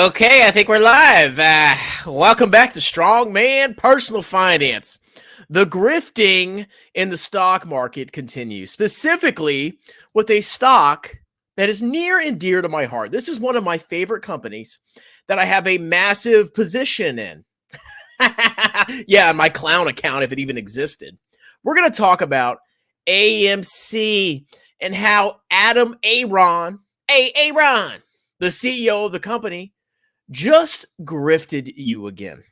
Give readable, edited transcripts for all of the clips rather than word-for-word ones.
Okay, I think we're live. Welcome back to Strongman Personal Finance. The grifting in the stock market continues, specifically with a stock that is near and dear to my heart. This is one of my favorite companies that I have a massive position in. Yeah, my clown account, if it even existed. We're going to talk about AMC and how Aron, the CEO of the company, just grifted you again.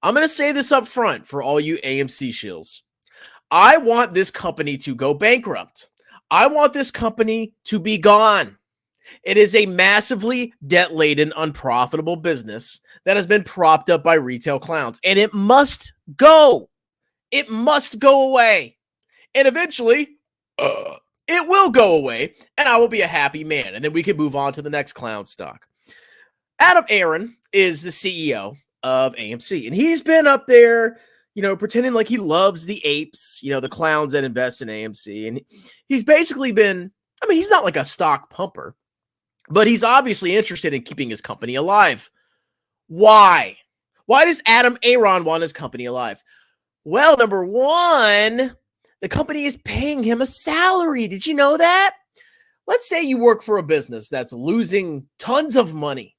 I'm going to say this up front for all you AMC shills. I want this company to go bankrupt. I want this company to be gone. It is a massively debt-laden, unprofitable business that has been propped up by retail clowns, and it must go. It must go away. And eventually, it will go away, and I will be a happy man, and then we can move on to the next clown stock. Aron is the CEO of AMC, and he's been up there, pretending like he loves the apes, the clowns that invest in AMC. And he's basically been, he's not like a stock pumper, but he's obviously interested in keeping his company alive. Why? Why does Aron want his company alive? Well, number one, the company is paying him a salary. Did you know that? Let's say you work for a business that's losing tons of money,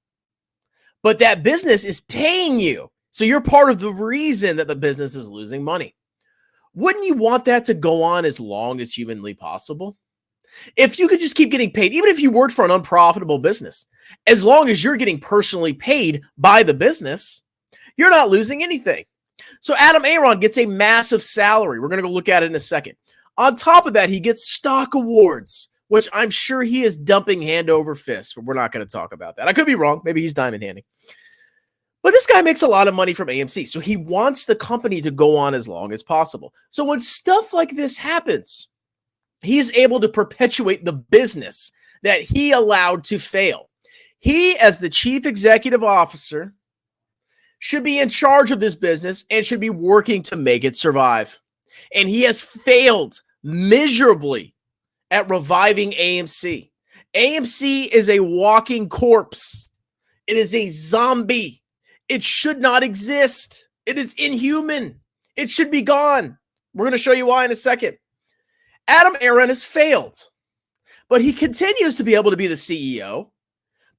but that business is paying you. So you're part of the reason that the business is losing money. Wouldn't you want that to go on as long as humanly possible? If you could just keep getting paid, even if you worked for an unprofitable business, as long as you're getting personally paid by the business, you're not losing anything. So Aron gets a massive salary. We're going to go look at it in a second. On top of that, he gets stock awards, which I'm sure he is dumping hand over fist, but we're not going to talk about that. I could be wrong. Maybe he's diamond handing. But this guy makes a lot of money from AMC, so he wants the company to go on as long as possible. So when stuff like this happens, he's able to perpetuate the business that he allowed to fail. He, as the chief executive officer, should be in charge of this business and should be working to make it survive. And he has failed miserably at reviving AMC. AMC is a walking corpse. It is a zombie. It should not exist. It is inhuman. It should be gone. We're going to show you why in a second. Aron has failed, but he continues to be able to be the CEO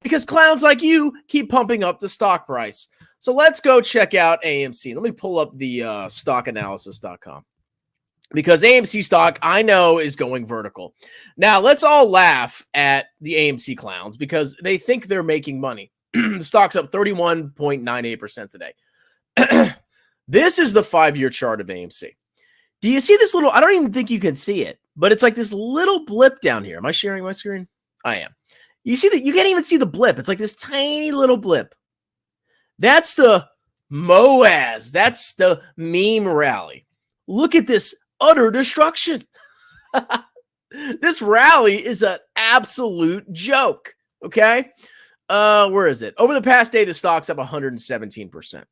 because clowns like you keep pumping up the stock price. So let's go check out AMC. Let me pull up the stockanalysis.com. Because AMC stock, I know, is going vertical. Now, let's all laugh at the AMC clowns because they think they're making money. The stock's up 31.98% today. This is the 5-year chart of AMC. Do you see this little, I don't even think you can see it, but it's like this little blip down here. Am I sharing my screen? I am. You see that? You can't even see the blip. It's like this tiny little blip. That's the MOAS. That's the meme rally. Look at this utter destruction. This rally is an absolute joke. Okay. Where is it? Over the past day, the stock's up 117%.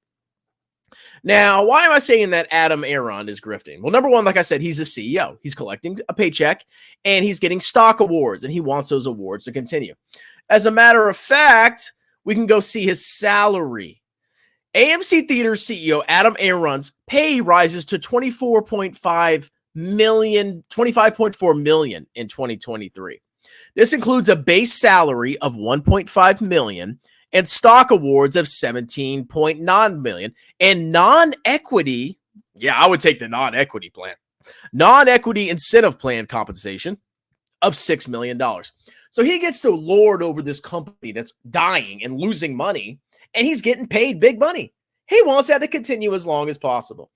Now, why am I saying that Aron is grifting? Well, number one, like I said, he's the CEO. He's collecting a paycheck and he's getting stock awards, and he wants those awards to continue. As a matter of fact, we can go see his salary. AMC Theater's CEO Aron's pay rises to $25.4 million in 2023. This includes a base salary of $1.5 million and stock awards of $17.9 million and non-equity. Yeah, I would take the non-equity plan. Non-equity incentive plan compensation of $6 million. So he gets to lord over this company that's dying and losing money, and he's getting paid big money. He wants that to continue as long as possible.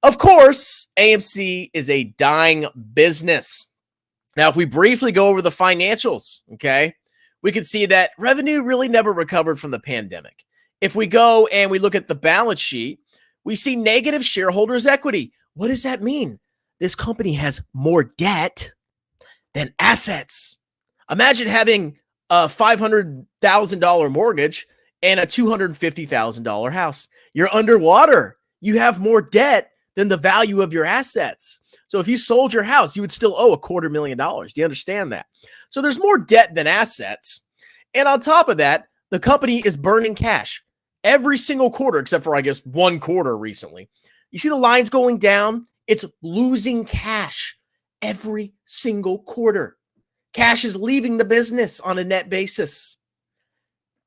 Of course, AMC is a dying business. Now, if we briefly go over the financials, okay, we can see that revenue really never recovered from the pandemic. If we go and we look at the balance sheet, we see negative shareholders' equity. What does that mean? This company has more debt than assets. Imagine having a $500,000 mortgage and a $250,000 house. You're underwater. You have more debt than the value of your assets. So if you sold your house, you would still owe $250,000. Do you understand that? So there's more debt than assets. And on top of that, the company is burning cash every single quarter, except for, I guess, one quarter recently. You see the lines going down? It's losing cash every single quarter. Cash is leaving the business on a net basis.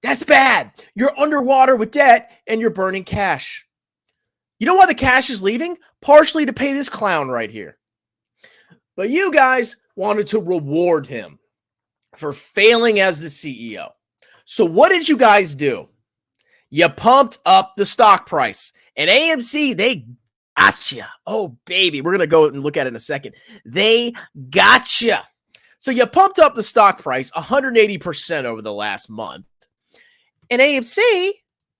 That's bad. You're underwater with debt and you're burning cash. You know why the cash is leaving? Partially to pay this clown right here. But you guys wanted to reward him for failing as the CEO. So what did you guys do? You pumped up the stock price. And AMC, they gotcha. Oh, baby. We're going to go and look at it in a second. They gotcha. So you pumped up the stock price 180% over the last month. And AMC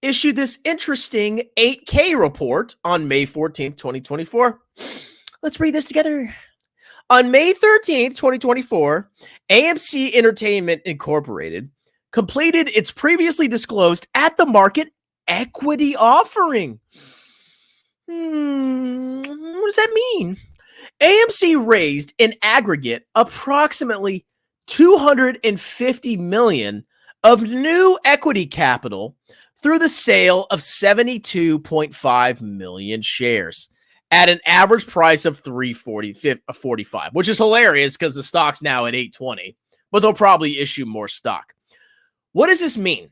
issued this interesting 8K report on May 14th, 2024. Let's read this together. On May 13th, 2024, AMC Entertainment Incorporated completed its previously disclosed at-the-market equity offering. What does that mean? AMC raised in aggregate approximately $250 million of new equity capital through the sale of 72.5 million shares at an average price of $3.45, which is hilarious because the stock's now at $8.20, but they'll probably issue more stock. What does this mean?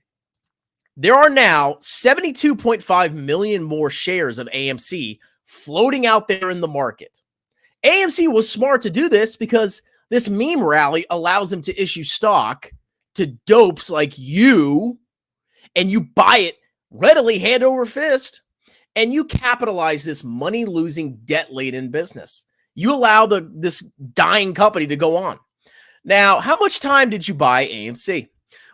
There are now 72.5 million more shares of AMC floating out there in the market. AMC was smart to do this because this meme rally allows them to issue stock to dopes like you, and you buy it readily hand over fist, and you capitalize this money-losing, debt-laden business. You allow this dying company to go on. Now, how much time did you buy AMC?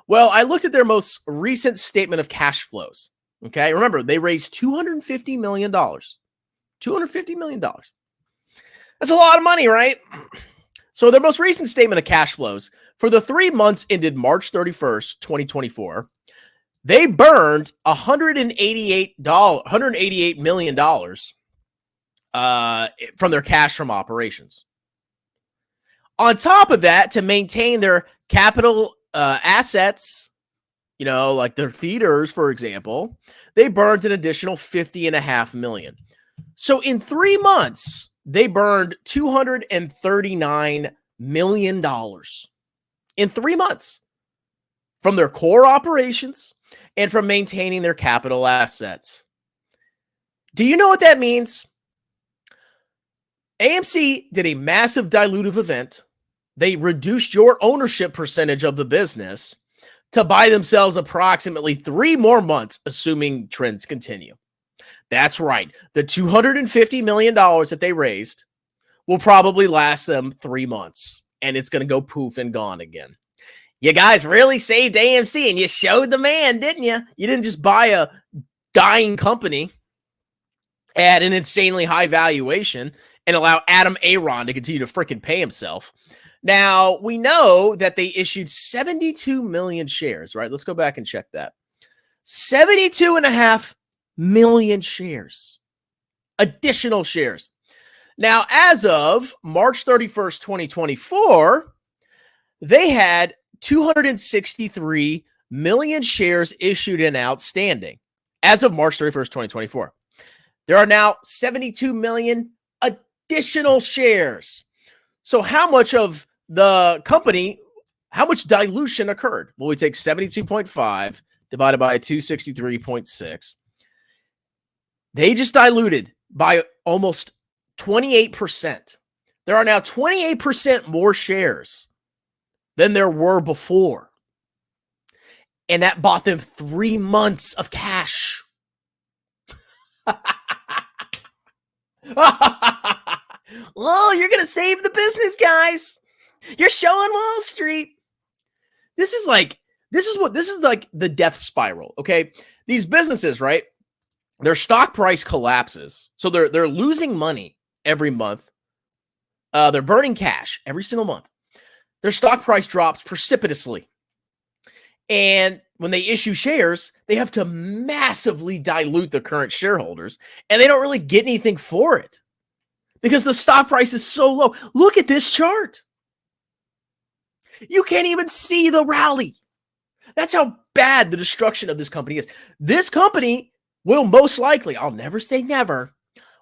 Well, I looked at their most recent statement of cash flows. Okay, remember, they raised $250 million. $250 million. That's a lot of money, right? So their most recent statement of cash flows for the 3 months ended March 31st, 2024, they burned $188 million from their cash from operations. On top of that, to maintain their capital assets, you know, like their theaters, for example, they burned an additional $50.5 million. So in 3 months, they burned $239 million in 3 months from their core operations and from maintaining their capital assets. Do you know what that means? AMC did a massive dilutive event. They reduced your ownership percentage of the business to buy themselves approximately 3 more months, assuming trends continue. That's right. The $250 million that they raised will probably last them 3 months, and it's going to go poof and gone again. You guys really saved AMC, and you showed the man, didn't you? You didn't just buy a dying company at an insanely high valuation and allow Aron to continue to freaking pay himself. Now, we know that they issued 72 million shares, right? Let's go back and check that. 72.5 million shares. Additional shares. Now, as of March 31st, 2024, they had 263 million shares issued and outstanding as of March 31st, 2024. There are now 72 million additional shares. So how much of the company, how much dilution occurred? Well, we take 72.5 divided by 263.6. They just diluted by almost 28%. There are now 28% more shares than there were before. And that bought them 3 months of cash. Oh, you're going to save the business, guys. You're showing Wall Street. This is like the death spiral, okay? These businesses, right? Their stock price collapses. So they're losing money every month. They're burning cash every single month. Their stock price drops precipitously. And when they issue shares, they have to massively dilute the current shareholders, and they don't really get anything for it because the stock price is so low. Look at this chart. You can't even see the rally. That's how bad the destruction of this company is. This company will most likely, I'll never say never,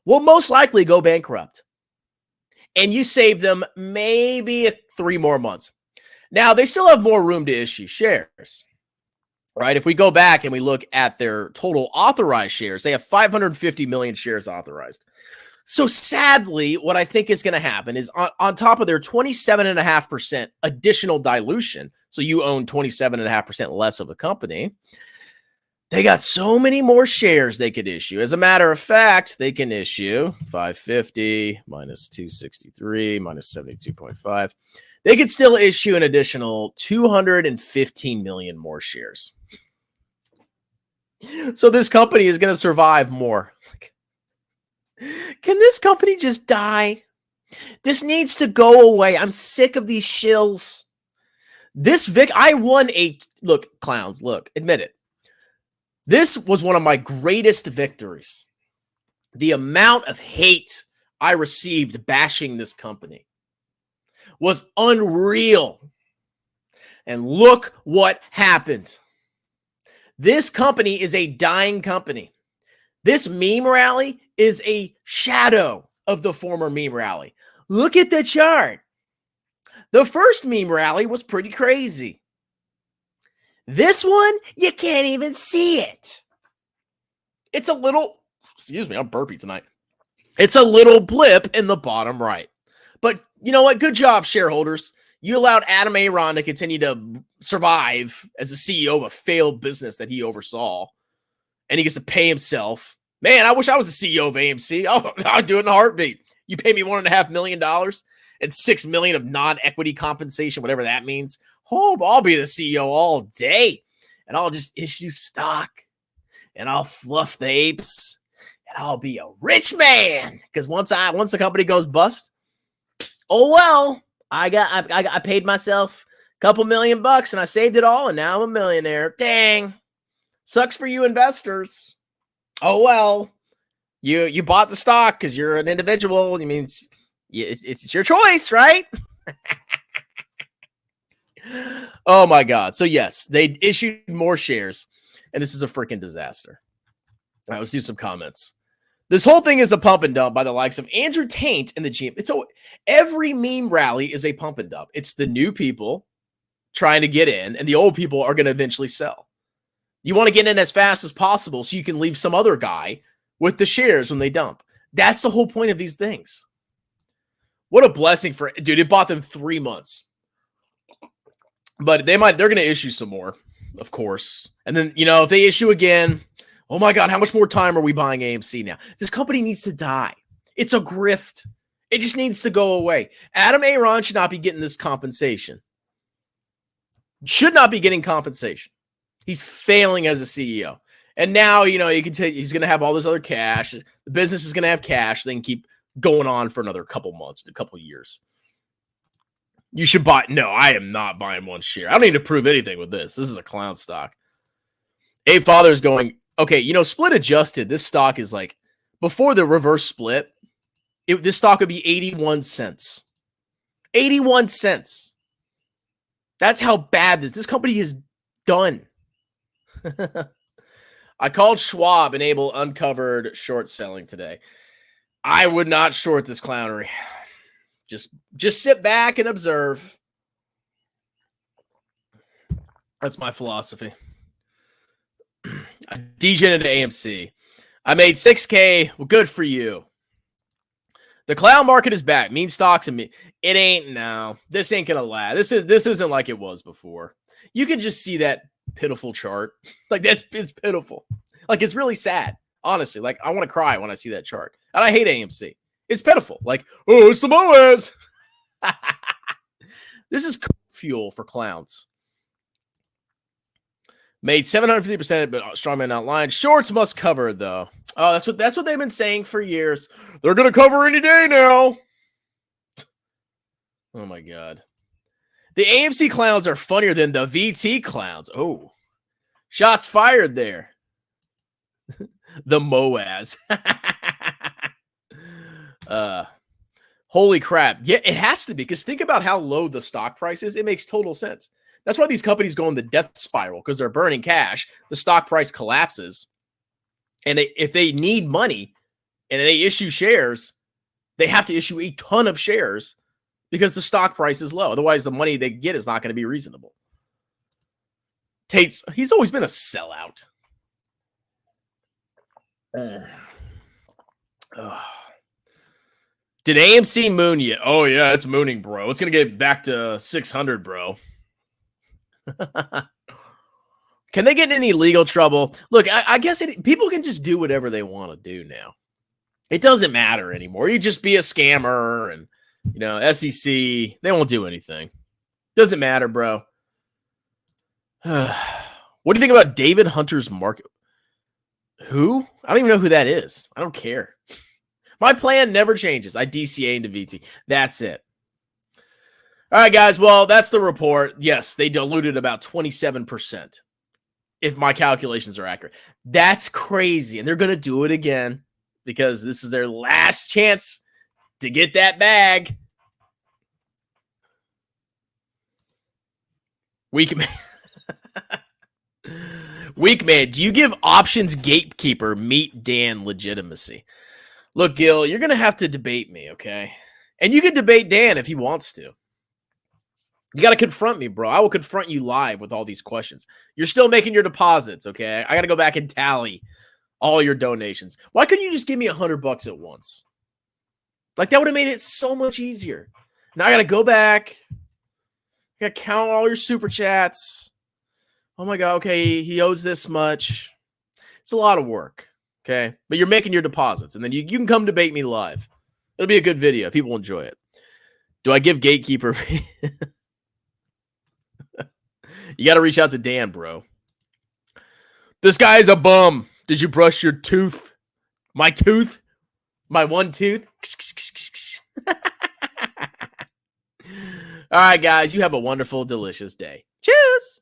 will most likely go bankrupt. And you save them maybe 3 more months. Now, they still have more room to issue shares, right? If we go back and we look at their total authorized shares, they have 550 million shares authorized. So sadly, what I think is going to happen is on top of their 27.5% additional dilution, so you own 27.5% less of the company, they got so many more shares they could issue. As a matter of fact, they can issue 550 minus 263 minus 72.5. They could still issue an additional 215 million more shares. So this company is going to survive more. Can this company just die? This needs to go away. I'm sick of these shills. I won look, clowns, look, admit it. This was one of my greatest victories. The amount of hate I received bashing this company was unreal. And look what happened. This company is a dying company. This meme rally is a shadow of the former meme rally. Look at the chart. The first meme rally was pretty crazy. This one, you can't even see it. It's a little, excuse me, I'm burpy tonight. It's a little blip in the bottom right. But you know what? Good job, shareholders. You allowed Aron to continue to survive as the CEO of a failed business that he oversaw. And he gets to pay himself. Man, I wish I was the CEO of AMC. I'd do it in a heartbeat. You pay me $1.5 million and $6 million of non-equity compensation, whatever that means. Oh, I'll be the CEO all day, and I'll just issue stock, and I'll fluff the apes, and I'll be a rich man. Because once the company goes bust, oh well, I paid myself a couple $1 million and I saved it all, and now I'm a millionaire. Dang, sucks for you investors. Oh well, you bought the stock because you're an individual. I mean, it's your choice, right? Oh my God. So yes, they issued more shares, and this is a freaking disaster. All right, let's do some comments. This whole thing is a pump and dump by the likes of Andrew Tate and the GM. Every meme rally is a pump and dump. It's the new people trying to get in, and the old people are going to eventually sell. You want to get in as fast as possible so you can leave some other guy with the shares when they dump. That's the whole point of these things. What a blessing for, dude, it bought them 3 months. But they're going to issue some more, of course. And then, if they issue again, oh my God, how much more time are we buying AMC now? This company needs to die. It's a grift. It just needs to go away. Aron should not be getting this compensation. Should not be getting compensation. He's failing as a CEO. And now, you can tell he's going to have all this other cash. The business is going to have cash. They can keep going on for another couple months, a couple years. You should buy. No, I am not buying one share. I don't need to prove anything with this. This is a clown stock. A Father's going, okay, split adjusted. This stock is like, before the reverse split, this stock would be 81 cents. 81 cents. That's how bad this company is done. I called Schwab enable uncovered short selling today. I would not short this clownery. Just sit back and observe. That's my philosophy. I degenerated to AMC. I made 6K. Well, good for you. The clown market is back. Meme stocks and me. It ain't now. This ain't gonna last. This isn't like it was before. You can just see that pitiful chart. Like it's pitiful. Like it's really sad. Honestly, like I want to cry when I see that chart. And I hate AMC. It's pitiful. Like, oh, it's the Moaz. This is fuel for clowns. Made 750%, but strongman outlined. Shorts must cover, though. Oh, that's what they've been saying for years. They're gonna cover any day now. Oh my God. The AMC clowns are funnier than the VT clowns. Oh, shots fired there. The Moaz. Holy crap. Yeah, it has to be, because think about how low the stock price is. It makes total sense. That's why these companies go in the death spiral, because they're burning cash. The stock price collapses. And if they need money and they issue shares, they have to issue a ton of shares because the stock price is low. Otherwise, the money they get is not going to be reasonable. He's always been a sellout. Did AMC moon yet? Oh, yeah, it's mooning, bro. It's going to get back to 600, bro. Can they get in any legal trouble? Look, I guess people can just do whatever they want to do now. It doesn't matter anymore. You just be a scammer and, SEC, they won't do anything. Doesn't matter, bro. What do you think about David Hunter's market? Who? I don't even know who that is. I don't care. My plan never changes. I DCA into VT. That's it. All right, guys. Well, that's the report. Yes, they diluted about 27%, if my calculations are accurate. That's crazy. And they're going to do it again because this is their last chance to get that bag. Weakman. Weakman, do you give options gatekeeper meet Dan legitimacy? Look, Gil, you're going to have to debate me, okay? And you can debate Dan if he wants to. You got to confront me, bro. I will confront you live with all these questions. You're still making your deposits, okay? I got to go back and tally all your donations. Why couldn't you just give me $100 at once? Like, that would have made it so much easier. Now I got to go back. I got to count all your super chats. Oh, my God. Okay, he owes this much. It's a lot of work, okay? But you're making your deposits, and then you can come debate me live. It'll be a good video. People will enjoy it. Do I give gatekeeper? You got to reach out to Dan, bro. This guy's a bum. Did you brush your tooth? My tooth? My one tooth? All right, guys. You have a wonderful, delicious day. Cheers.